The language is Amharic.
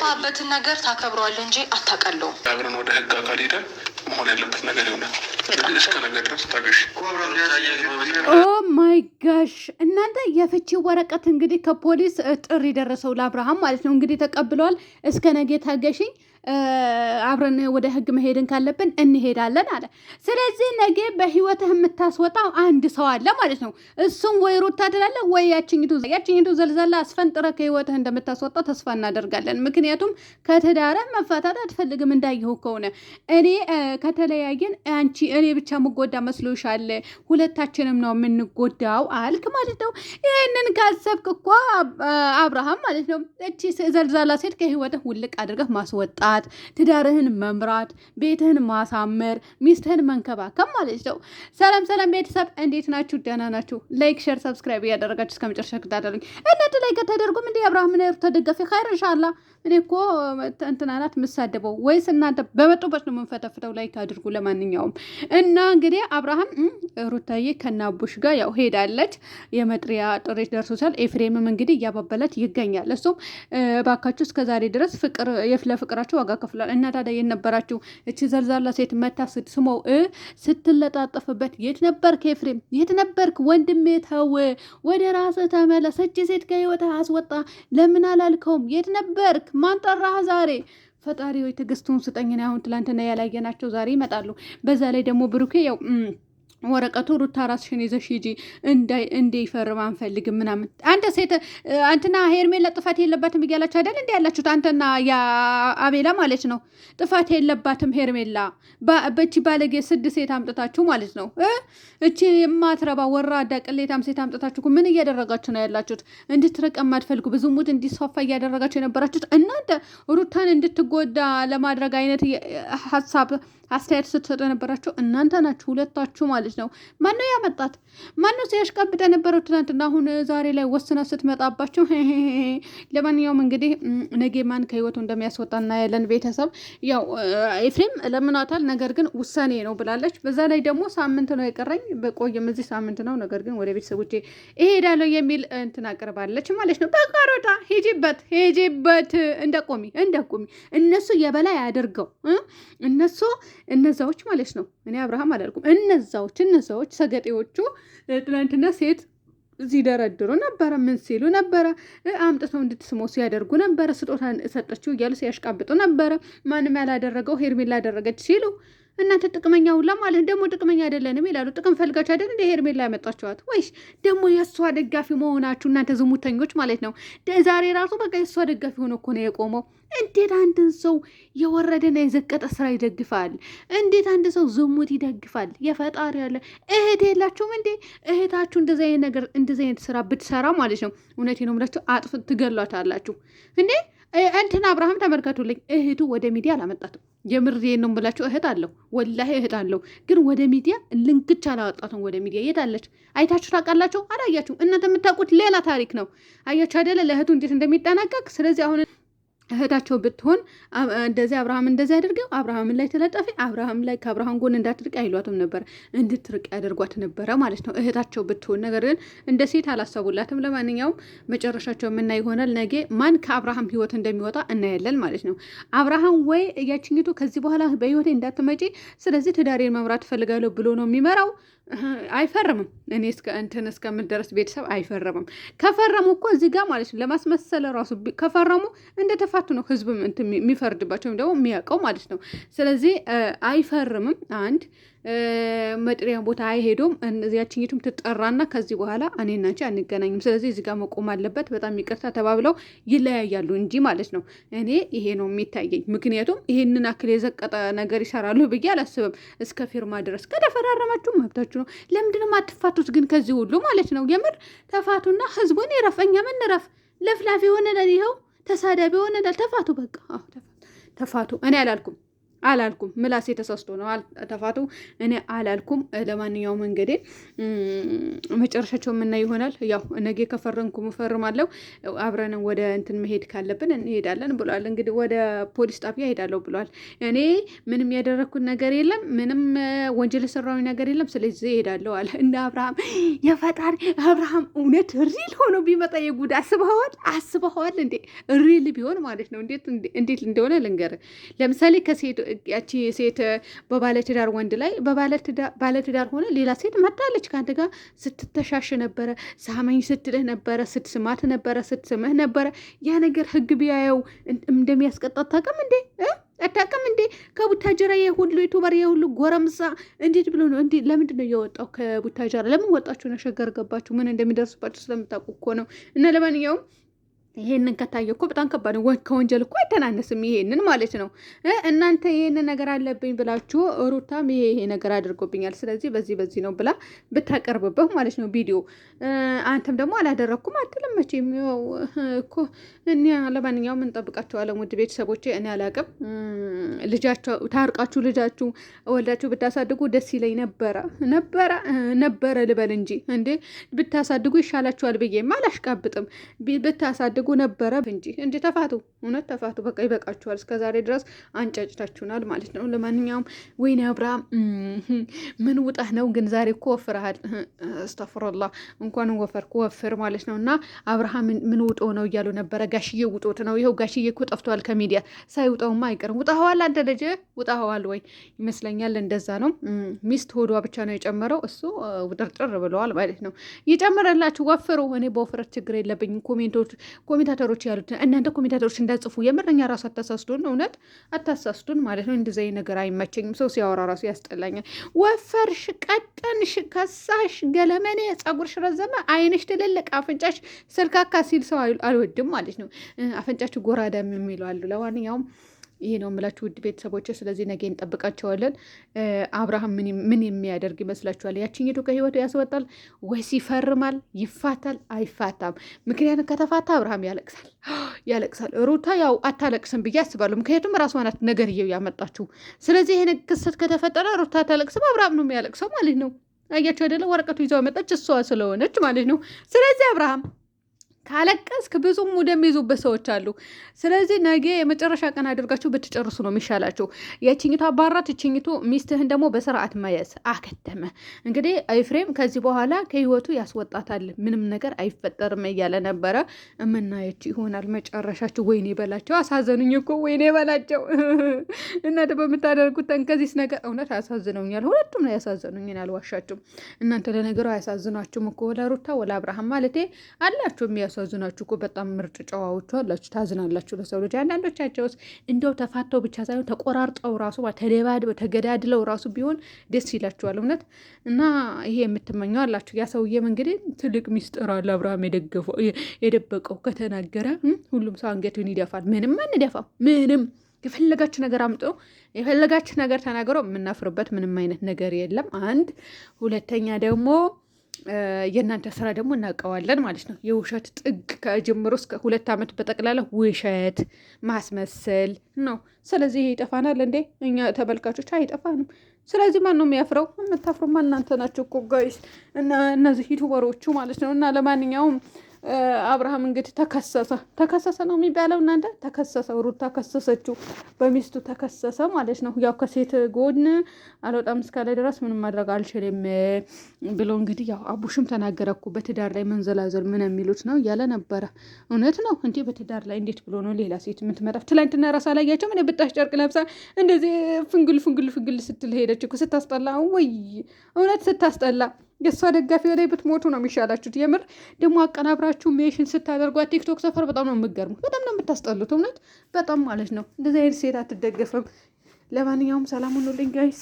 የገባህበትን ነገር ታከብረዋለህ እንጂ አታቀለውም። አብረን ወደ ህግ አካል ሄደን መሆን ያለበት ነገር ይሆናል። እስከ ነገ ድረስ ታገሽ። ኦ ማይ ጋሽ እናንተ የፍቺ ወረቀት እንግዲህ ከፖሊስ ጥሪ ደረሰው ለአብርሃም ማለት ነው። እንግዲህ ተቀብለዋል። እስከ ነገ ታገሽኝ፣ አብረን ወደ ህግ መሄድን ካለብን እንሄዳለን አለ። ስለዚህ ነገ በህይወትህ የምታስወጣው አንድ ሰው አለ ማለት ነው። እሱም ወይ ሩታ ትላለህ ወይ ያችኝቱ ዘልዘላ አስፈንጥረ ከህይወትህ እንደምታስወጣ ተስፋ እናደርጋለን። ምክንያቱም ከትዳርህ መፋታት አትፈልግም። እንዳየሁ ከሆነ እኔ ከተለያየን እኔ ብቻ የምጎዳ መስሎሻል? ሁለታችንም ነው የምንጎዳው አልክ ማለት ነው። ይህንን ካሰብክ እኮ አብርሃም ማለት ነው እቺ ዘልዛላ ሴት ከህይወትህ ውልቅ አድርገህ ማስወጣት፣ ትዳርህን መምራት፣ ቤትህን ማሳመር፣ ሚስትህን መንከባከብ ማለት ነው። ሰላም ቤተሰብ እንዴት ናችሁ? ደህና ናችሁ? ላይክ ሼር ሰብስክራይብ እያደረጋችሁ እስከ መጨረሻ ክታተሉኝ። እናንተ ላይ ከተደርጉም እንዲህ አብርሃም ነው ተደገፈ ኸይር ኢንሻአላህ። እኔ እኮ እንትናናት የምሳደበው ወይስ እናንተ በመጡበት ነው የምንፈተፍተው? ላይክ አድርጉ። ለማንኛውም እና እንግዲህ አብርሃም ሩታዬ ከናቡሽ ጋር ያው ሄዳለች። የመጥሪያ ጥሪ ደርሶታል። ኤፍሬምም እንግዲህ እያባበለት ይገኛል። እሱም ባካችሁ እስከዛሬ ድረስ ለፍቅራችሁ ዋጋ ከፍሏል እና ታዲያ የት ነበራችሁ? እቺ ዘልዛላ ሴት መታ ስትስመው ስትለጣጠፍበት የት ነበርክ ኤፍሬም? የት ነበርክ ወንድሜ? ተው ወደ ራስህ ተመለስ። እቺ ሴት ከህይወትህ አስወጣ። ለምን አላልከውም? የት ነበርክ? ማን ጠራህ ዛሬ? ፈጣሪ ሆይ ትዕግስቱን ስጠኝ። አሁን ትላንትና ያላየናቸው ዛሬ ይመጣሉ። በዛ ላይ ደግሞ ብሩኬ ያው ወረቀቱ ሩታ ራስሽን ይዘሽ ሂጂ እንዲፈርም አንፈልግም ምናምን። አንተ ሴት አንተና ሄርሜላ ጥፋት የለባትም እያላችሁ አይደል እንዲ ያላችሁት? አንተና አቤላ ማለት ነው። ጥፋት የለባትም ሄርሜላ። በቺ ባለጌ 6 ሴት አምጥታችሁ ማለት ነው። እቺ የማትረባ ወራዳ ቅሌታም ሴት አምጥታችሁ ምን እያደረጋችሁ ነው ያላችሁት? እንድትርቅ የማትፈልጉ ብዙሙት እንዲስፋፋ እያደረጋችሁ የነበራችሁት እናንተ ሩታን እንድትጎዳ ለማድረግ አይነት ሀሳብ አስተያየት ስትሰጡ የነበራችሁ እናንተ ናችሁ፣ ሁለታችሁ ማለት ነው። ማነው ያመጣት? ማነው ሲያሽቀብጥ የነበረው ትናንትና? አሁን ዛሬ ላይ ወስና ስትመጣባችሁ። ለማንኛውም እንግዲህ ነገ ማን ከህይወቱ እንደሚያስወጣ እናያለን። ቤተሰብ ያው ኤፍሬም ለምናታል፣ ነገር ግን ውሳኔ ነው ብላለች። በዛ ላይ ደግሞ ሳምንት ነው የቀረኝ፣ በቆይም እዚህ ሳምንት ነው፣ ነገር ግን ወደ ቤተሰቦቼ እሄዳለሁ የሚል እንትን አቅርባለች ማለት ነው። በቃ ሮጣ ሄጂበት እንደቆሚ እነሱ የበላይ አድርገው እነዛዎች ማለት ነው። እኔ አብርሃም አላልኩም። እነዛዎች ሰገጤዎቹ ትናንትና ሴት ሲደረድሩ ነበረ። ምን ሲሉ ነበረ? አምጥተው እንድትስመው ሲያደርጉ ነበረ። ስጦታ ሰጠችው እያሉ ሲያሽቃብጡ ነበረ። ማንም ያላደረገው ሄርሜላ ላደረገች ሲሉ እናንተ ጥቅመኛ ሁላ ማለት ደግሞ ጥቅመኛ አይደለንም ይላሉ። ጥቅም ፈልጋችሁ አይደል እንደ ሄርሜላ ያመጣችኋት? ወይስ ደግሞ የእሷ ደጋፊ መሆናችሁ እናንተ ዝሙተኞች ማለት ነው። ዛሬ ራሱ በቃ የእሷ ደጋፊ ሆኖ እኮ ነው የቆመው። እንዴት አንድን ሰው የወረደና የዘቀጠ ስራ ይደግፋል? እንዴት አንድ ሰው ዝሙት ይደግፋል? የፈጣሪ ያለ እህት የላችሁም እንዴ? እህታችሁ እንደዚህ አይነት ስራ ብትሰራ ማለት ነው፣ እውነቴ ነው የምላችሁ ትገሏታላችሁ እንዴ። እንትን አብርሃም ተመልከቱልኝ፣ እህቱ ወደ ሚዲያ አላመጣትም። የምር ነው ብላችሁ እህት አለው፣ ወላሂ እህት አለው፣ ግን ወደ ሚዲያ ልንክች አላወጣትም። ወደ ሚዲያ የት አለች? አይታችሁ ታውቃላችሁ? አላያችሁም? እናንተ የምታውቁት ሌላ ታሪክ ነው። አያችሁ አይደለ? ለእህቱ እንዴት እንደሚጠናቀቅ። ስለዚህ አሁን እህታቸው ብትሆን እንደዚህ አብርሃም እንደዚህ አድርገው አብርሃምን ላይ ተለጠፈ፣ አብርሃም ላይ ከአብርሃም ጎን እንዳትርቅ አይሏትም ነበር፣ እንድትርቅ ያደርጓት ነበረ ማለት ነው እህታቸው ብትሆን። ነገር ግን እንደ ሴት አላሰቡላትም። ለማንኛውም መጨረሻቸው የምናይ ይሆናል። ነገ ማን ከአብርሃም ህይወት እንደሚወጣ እናያለን ማለት ነው። አብርሃም ወይ ያችኝቱ ከዚህ በኋላ በህይወቴ እንዳትመጪ፣ ስለዚህ ትዳሬን መምራት እፈልጋለሁ ብሎ ነው የሚመራው። አይፈርምም። እኔ እስከምደረስ ቤተሰብ አይፈርምም። ከፈረሙ እኮ እዚህ ጋር ማለት ነው ለማስመሰል ራሱ ከፈረሙ እንደተፋቱ ነው ህዝብ የሚፈርድባቸው ወይም ደግሞ የሚያውቀው ማለት ነው። ስለዚህ አይፈርምም። አንድ መጥሪያ ቦታ አይሄዱም። ያችኝቱም ትጠራና ከዚህ በኋላ እኔና አንቺ አንገናኝም፣ ስለዚህ እዚህ ጋር መቆም አለበት፣ በጣም ይቅርታ ተባብለው ይለያያሉ እንጂ ማለት ነው። እኔ ይሄ ነው የሚታየኝ። ምክንያቱም ይሄንን አክል የዘቀጠ ነገር ይሰራሉ ብዬ አላስብም። እስከ ፊርማ ድረስ ከተፈራረማችሁ መብታችሁ ነው። ለምንድነው አትፋቱት ግን? ከዚህ ሁሉ ማለት ነው የምር ተፋቱና ህዝቡን ይረፍ፣ እኛም እንረፍ። ለፍላፊ ሆነናል፣ ይኸው ተሳዳቢ ሆነናል። ተፋቱ በቃ ተፋቱ። እኔ አላልኩም አላልኩም። ምላሴ ተሳስቶ ነው ተፋቱ። እኔ አላልኩም። ለማንኛውም እንግዲህ መጨረሻቸው የምናይ ይሆናል። ያው ነገ ከፈረንኩ እፈርማለሁ። አብረን ወደ እንትን መሄድ ካለብን እንሄዳለን ብሏል። እንግዲህ ወደ ፖሊስ ጣቢያ ሄዳለሁ ብሏል። እኔ ምንም ያደረግኩት ነገር የለም፣ ምንም ወንጀል የሰራዊ ነገር የለም። ስለዚህ እሄዳለሁ አለ። እንደ አብርሃም የፈጣሪ አብርሃም እውነት ሪል ሆኖ ቢመጣ የጉድ አስበኸዋል እንዴ? ሪል ቢሆን ማለት ነው እንዴት እንደሆነ ልንገርህ። ለምሳሌ ከሴት ያቺ ሴት በባለትዳር ወንድ ላይ ባለትዳር ሆነ ሌላ ሴት መጣለች ከአንተ ጋር ስትተሻሽ ነበረ፣ ሳመኝ ስትልህ ነበረ፣ ስትስማት ነበረ፣ ስትስምህ ነበረ። ያ ነገር ህግ ቢያየው እንደሚያስቀጣ አታውቅም እንዴ? አታውቅም እንዴ? ከቡታጀራ የሁሉ ዩቱበር የሁሉ ጎረምሳ እንዴት ብሎ ነው እንዴ? ለምንድን ነው የወጣው ከቡታጀራ? ለምን ወጣችሁ ነው? ሸገር ገባችሁ? ምን እንደሚደርስባችሁ ስለምታውቁ እኮ ነው። እና ለማንኛውም ይሄንን ከታየ እኮ በጣም ከባድ ነው። ከወንጀል እኮ አይተናነስም። ይሄንን ማለት ነው። እናንተ ይሄንን ነገር አለብኝ ብላችሁ ሩታም ይሄ ነገር አድርጎብኛል፣ ስለዚህ በዚህ ነው ብላ ብታቀርብበት ማለት ነው ቪዲዮ። አንተም ደግሞ አላደረግኩም አትልም መቼም እኮ። እኔ ለማንኛውም እንጠብቃቸዋለን ውድ ቤተሰቦቼ። እኔ አላቅም። ልጃቸው ታርቃችሁ ልጃችሁ ወልዳችሁ ብታሳድጉ ደስ ይለኝ ነበረ ልበል እንጂ እንዴ ብታሳድጉ ይሻላችኋል ብዬማ አላሽቃብጥም። ብታሳድጉ ነበረ እንጂ ተፋቱ። እውነት ተፋቱ። በቃ ይበቃችኋል። እስከዛሬ ድረስ አንጫጭታችሁናል ማለት ነው። ለማንኛውም ወይኔ አብርሃም ምን ውጣህ ነው ግን? ዛሬ እኮ ወፍረሃል። አስተፍሩላህ እንኳን ወፍር ማለት ነው። እና አብርሃም ምን ውጦ ነው እያሉ ነበረ። ጋሽዬ ውጦት ነው። ይኸው ጋሽዬ እኮ ጠፍተዋል ከሚዲያ። ሳይውጣውማ አይቀርም። ውጣኸዋል አንተ ልጅ ውጣኸዋል ወይ? ይመስለኛል እንደዛ ነው። ሚስት ሆዷ ብቻ ነው የጨመረው። እሱ ውጥርጥር ብለዋል ማለት ነው። ይጨምረላችሁ፣ ወፍሩ። እኔ በወፍረት ችግር የለብኝም። ኮሜንታተሮች ያሉት እናንተ ኮሜንታተሮች እንዳጽፉ የምረኛ ራሱ አታሳስቱን፣ እውነት አታሳስቱን ማለት ነው። እንደዚህ ነገር አይመቸኝም። ሰው ሲያወራ ራሱ ያስጠላኛል። ወፈርሽ፣ ቀጠንሽ፣ ከሳሽ፣ ገለመኔ፣ ጸጉርሽ ረዘመ፣ አይንሽ ትልልቅ፣ አፍንጫሽ ስልካካ ሲል ሰው አልወድም ማለት ነው። አፍንጫችሁ ጎራዳ የሚለው አሉ። ለማንኛውም ይሄ ነው የምላችሁ ውድ ቤተሰቦች። ስለዚህ ነገ እንጠብቃቸዋለን። አብርሃም ምን የሚያደርግ ይመስላችኋል? ያችኝቱ ከህይወቱ ያስወጣል ወይስ ይፈርማል? ይፋታል? አይፋታም? ምክንያቱም ከተፋታ አብርሃም ያለቅሳል። ሩታ ያው አታለቅስም ብዬ አስባለሁ። ምክንያቱም ራሷ ናት ነገርየው ያመጣችው። ስለዚህ ይሄን ክስተት ከተፈጠረ ሩታ አታለቅስም፣ አብርሃም ነው የሚያለቅሰው ማለት ነው። አያቸው አይደለ? ወረቀቱ ይዘው መጣች እሷ ስለሆነች ማለት ነው። ስለዚህ አብርሃም ካለቀስክ ብዙም ወደሚይዙበት ሰዎች አሉ። ስለዚህ ነገ የመጨረሻ ቀን አድርጋችሁ ብትጨርሱ ነው የሚሻላችሁ። የችኝቱ አባራት ችኝቱ ሚስትህን ደግሞ በስርዓት መያዝ አከተመ። እንግዲህ ኤፍሬም ከዚህ በኋላ ከህይወቱ ያስወጣታል፣ ምንም ነገር አይፈጠርም እያለ ነበረ። የምናየች ይሆናል መጨረሻችሁ። ወይኔ በላቸው፣ አሳዘኑኝ እኮ ወይኔ በላቸው። እናንተ በምታደርጉት ተንከዚስ ነገር እውነት አያሳዝነውኛል። ሁለቱም ነው ያሳዘኑኝን፣ አልዋሻችሁም። እናንተ ለነገሩ አያሳዝኗችሁም እኮ ለሩታ ወላ አብርሃም ማለቴ አላችሁ ያሳዝናችሁ እኮ በጣም ምርጥ ጨዋዎቹ አላችሁ። ታዝናላችሁ ለሰው ልጅ። አንዳንዶቻቸውስ እንደው ተፋተው ብቻ ሳይሆን ተቆራርጠው ራሱ ተደባድበው ተገዳድለው ራሱ ቢሆን ደስ ይላችኋል እውነት። እና ይሄ የምትመኘው አላችሁ። ያ ሰውዬም እንግዲህ ትልቅ ሚስጥር አለ አብርሃም የደበቀው። ከተናገረ ሁሉም ሰው አንገቱን ይደፋል። ምንም አንደፋም። ምንም የፈለጋችሁ ነገር አምጦ የፈለጋችሁ ነገር ተናግሮ የምናፍርበት ምንም አይነት ነገር የለም። አንድ ሁለተኛ ደግሞ የእናንተ ስራ ደግሞ እናውቀዋለን ማለት ነው። የውሸት ጥግ ከጅምሮ እስከ 2 ዓመት በጠቅላላ ውሸት ማስመሰል ነው። ስለዚህ ይሄ ይጠፋናል እንዴ? እኛ ተመልካቾች አይጠፋንም። ስለዚህ ማን ነው የሚያፍረው? የምታፍሩማ እናንተ ናቸው እኮ ጋይስ፣ እና እነዚህ ዩቱበሮቹ ማለት ነው። እና ለማንኛውም አብርሃም እንግዲህ ተከሰሰ ነው የሚባለው እናንተ። ተከሰሰ፣ ሩታ ከሰሰችው፣ በሚስቱ ተከሰሰ ማለት ነው። ያው ከሴት ጎን አልወጣም እስካለ ድረስ ምንም ማድረግ አልችልም ብሎ እንግዲህ ያው አቡሽም ተናገረ እኮ በትዳር ላይ መንዘላዘል ምን የሚሉት ነው እያለ ነበረ። እውነት ነው እንዴ? በትዳር ላይ እንዴት ብሎ ነው ሌላ ሴት የምትመጣው? ትላንትና ራሳ ላያቸው ምን ብጣሽ ጨርቅ ለብሳ እንደዚህ ፍንግል ስትል ሄደች እኮ። ስታስጠላ! ወይ እውነት ስታስጠላ! የእሷ ደጋፊ ላይ ብትሞቱ ነው የሚሻላችሁት። የምር ደግሞ አቀናብራችሁ ሜሽን ስታደርጓት ቲክቶክ ሰፈር በጣም ነው የምትገርሙት። በጣም ነው የምታስጠሉት። እውነት በጣም ማለት ነው። እንደዚህ አይነት ሴት አትደገፍም። ለማንኛውም ሰላም ሁኑልኝ ጋይስ።